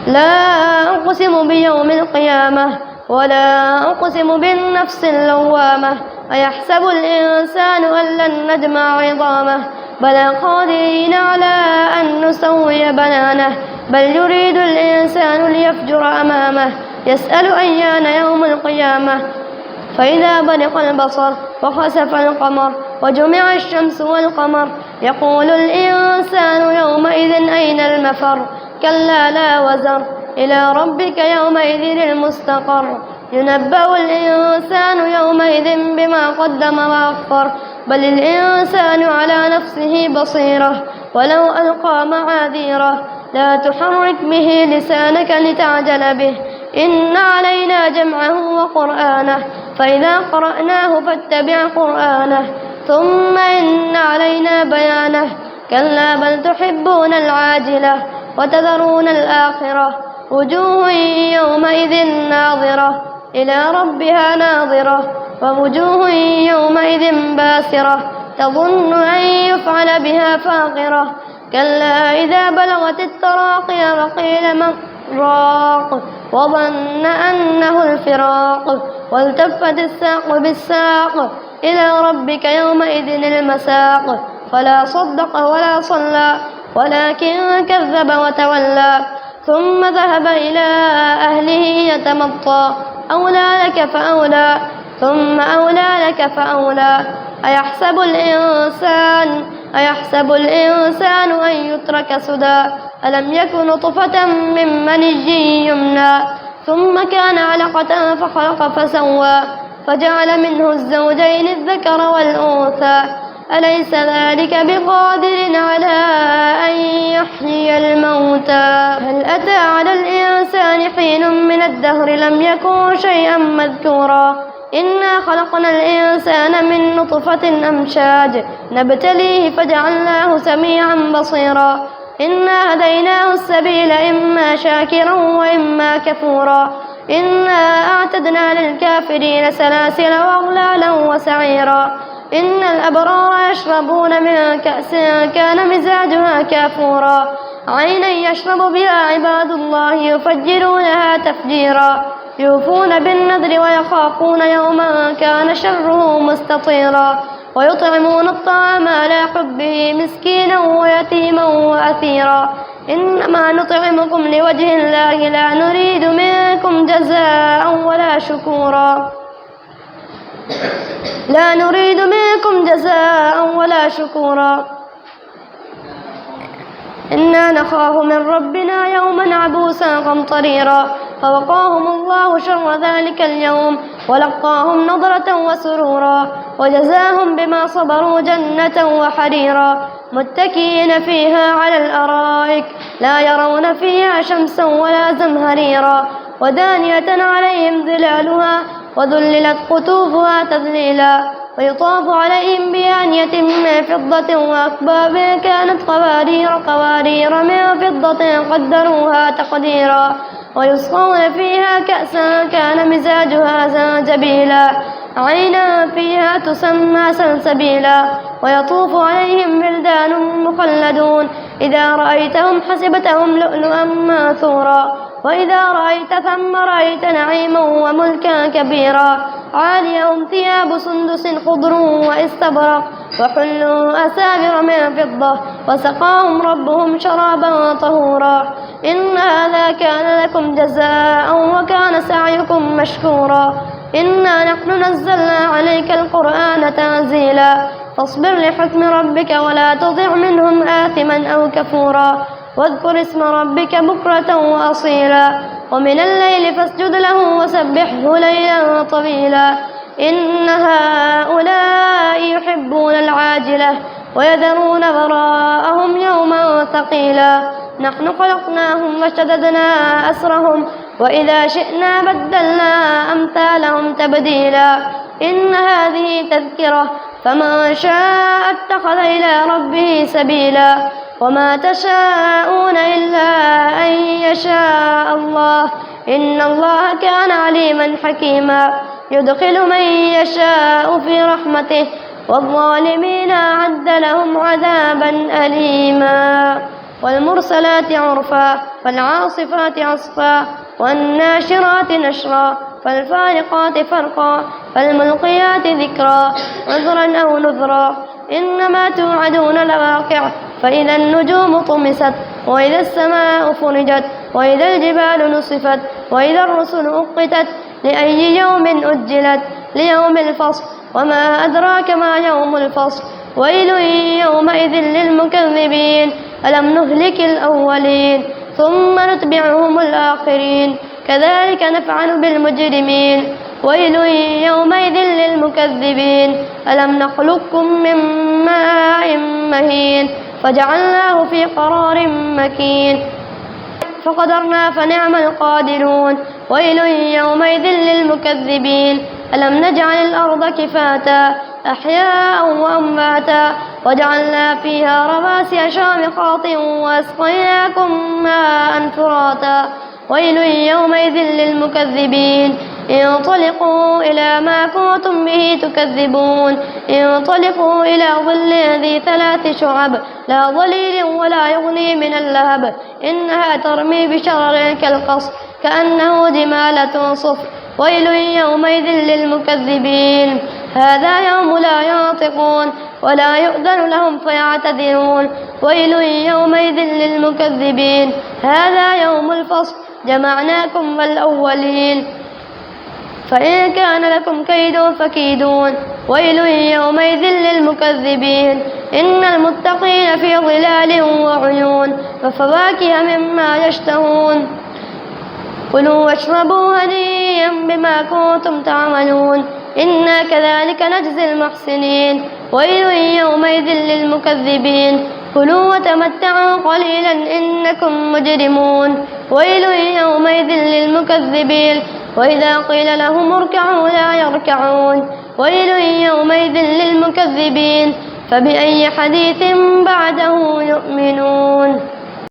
لا أقسم بيوم القيامة ولا أقسم بالنفس اللوامة أيحسب الإنسان أن لن نجمع عظامه بلى قادرين على أن نسوي بنانه بل يريد الإنسان ليفجر أمامه يسأل أيان يوم القيامة فإذا برق البصر وخسف القمر وجمع الشمس والقمر يقول الإنسان يومئذ أين المفر كلا لا وزر إلى ربك يومئذ المستقر ينبأ الإنسان يومئذ بما قدم وأخر بل الإنسان على نفسه بصيرة ولو ألقى معاذيره لا تحرك به لسانك لتعجل به إن علينا جمعه وقرآنه فإذا قرأناه فاتبع قرآنه ثم إن علينا بيانه كلا بل تحبون العاجلة وتذرون الآخرة وجوه يومئذ ناظرة إلى ربها ناظرة ووجوه يومئذ باسرة تظن أن يفعل بها فاقرة كلا إذا بلغت التراقي وقيل من راق وظن أنه الفراق والتفت الساق بالساق إلى ربك يومئذ المساق فلا صدق ولا صلى ولكن كذب وتولى ثم ذهب إلى أهله يتمطى أولى لك فأولى ثم أولى لك فأولى أيحسب الإنسان أن يترك سدى ألم يكن نطفة من مني يمنى ثم كان علقة فخلق فسوى فجعل منه الزوجين الذكر والأنثى أليس ذلك بقادر على أن يحيي الموتى هل أتى على الإنسان حين من الدهر لم يكن شيئا مذكورا إنا خلقنا الإنسان من نطفة أمشاج نبتليه فجعلناه سميعا بصيرا إنا هديناه السبيل إما شاكرا وإما كفورا إنا أعتدنا للكافرين سلاسل وأغلالا وسعيرا إن الأبرار يشربون من كأس كان مزاجها كافورا عينا يشرب بها عباد الله يفجرونها تفجيرا يوفون بالنذر ويخافون يوما كان شره مستطيرا ويطعمون الطعام على حبه مسكينا ويتيما وأثيرا إنما نطعمكم لوجه الله لا نريد منكم جزاء ولا شكورا إنا نخاف من ربنا يوما عبوسا قمطريرا فوقاهم الله شر ذلك اليوم ولقاهم نضرة وسرورا وجزاهم بما صبروا جنة وحريرا متكئين فيها على الأرائك لا يرون فيها شمسا ولا زمهريرا ودانية عليهم ظلالها وذللت قطوفها تذليلا ويطاف عليهم بآنية من فضة وأكواب كانت قوارير من فضة قدروها تقديرا ويسقون فيها كأسا كان مزاجها زنجبيلا عينا فيها تسمى سلسبيلا ويطوف عليهم ولدان مخلدون إذا رأيتهم حسبتهم لؤلؤا منثورا وإذا رأيت ثم رأيت نعيما وملكا كبيرا عاليهم ثياب سندس خضر واستبرق وحلوا أساور من فضة وسقاهم ربهم شرابا طهورا إن هذا كان لكم جزاء وكان سعيكم مشكورا إنا نحن نزلنا عليك القرآن تنزيلا فاصبر لحكم ربك ولا تطع منهم آثما أو كفورا واذكر اسم ربك بكرة وأصيلا ومن الليل فاسجد له وسبحه ليلا طويلا إن هؤلاء يحبون العاجلة ويذرون وراءهم يوما ثقيلا نحن خلقناهم وشددنا أسرهم وإذا شئنا بدلنا أمثالهم تبديلا إن هذه تذكرة فمن شاء اتخذ إلى ربه سبيلا وما تشاءون إلا أن يشاء الله إن الله كان عليما حكيما يدخل من يشاء في رحمته والظالمين أعد لهم عذابا أليما والمرسلات عرفا فالعاصفات عصفا والناشرات نشرا فالفارقات فرقا فالملقيات ذكرا عذرا أو نذرا إنما توعدون لواقع فإذا النجوم طمست وإذا السماء فرجت وإذا الجبال نصفت وإذا الرسل أقتت لأي يوم أجلت ليوم الفصل وما أدراك ما يوم الفصل ويل يومئذ للمكذبين ألم نهلك الأولين ثم نتبعهم الآخرين كذلك نفعل بالمجرمين ويل يومئذ للمكذبين ألم نخلقكم من ماء مهين فجعلناه في قرار مكين فقدرنا فنعم القادرون ويل يومئذ للمكذبين ألم نجعل الأرض كفاتا أحياء وأمواتا وجعلنا فيها رواسي شامخات وأسقيناكم ماء فراتا ويل يومئذ للمكذبين انطلقوا إلى ما كنتم به تكذبون انطلقوا إلى ظل ذي 3 شعب لا ظليل ولا يغني من اللهب إنها ترمي بشرر كالقصر كأنه جمالة صفر ويل يومئذ للمكذبين هذا يوم لا ينطقون ولا يؤذن لهم فيعتذرون ويل يومئذ للمكذبين هذا يوم الفصل جمعناكم والأولين فإن كان لكم كيد فكيدون ويل يومئذ للمكذبين إن المتقين في ظلال وعيون وفواكه مما يشتهون كلوا واشربوا هنيئا بما كنتم تعملون إنا كذلك نجزي المحسنين ويل يومئذ للمكذبين كلوا وتمتعوا قليلا إنكم مجرمون ويل يومئذ للمكذبين وإذا قيل لهم اركعوا لا يركعون ويل يومئذ للمكذبين فبأي حديث بعده يؤمنون.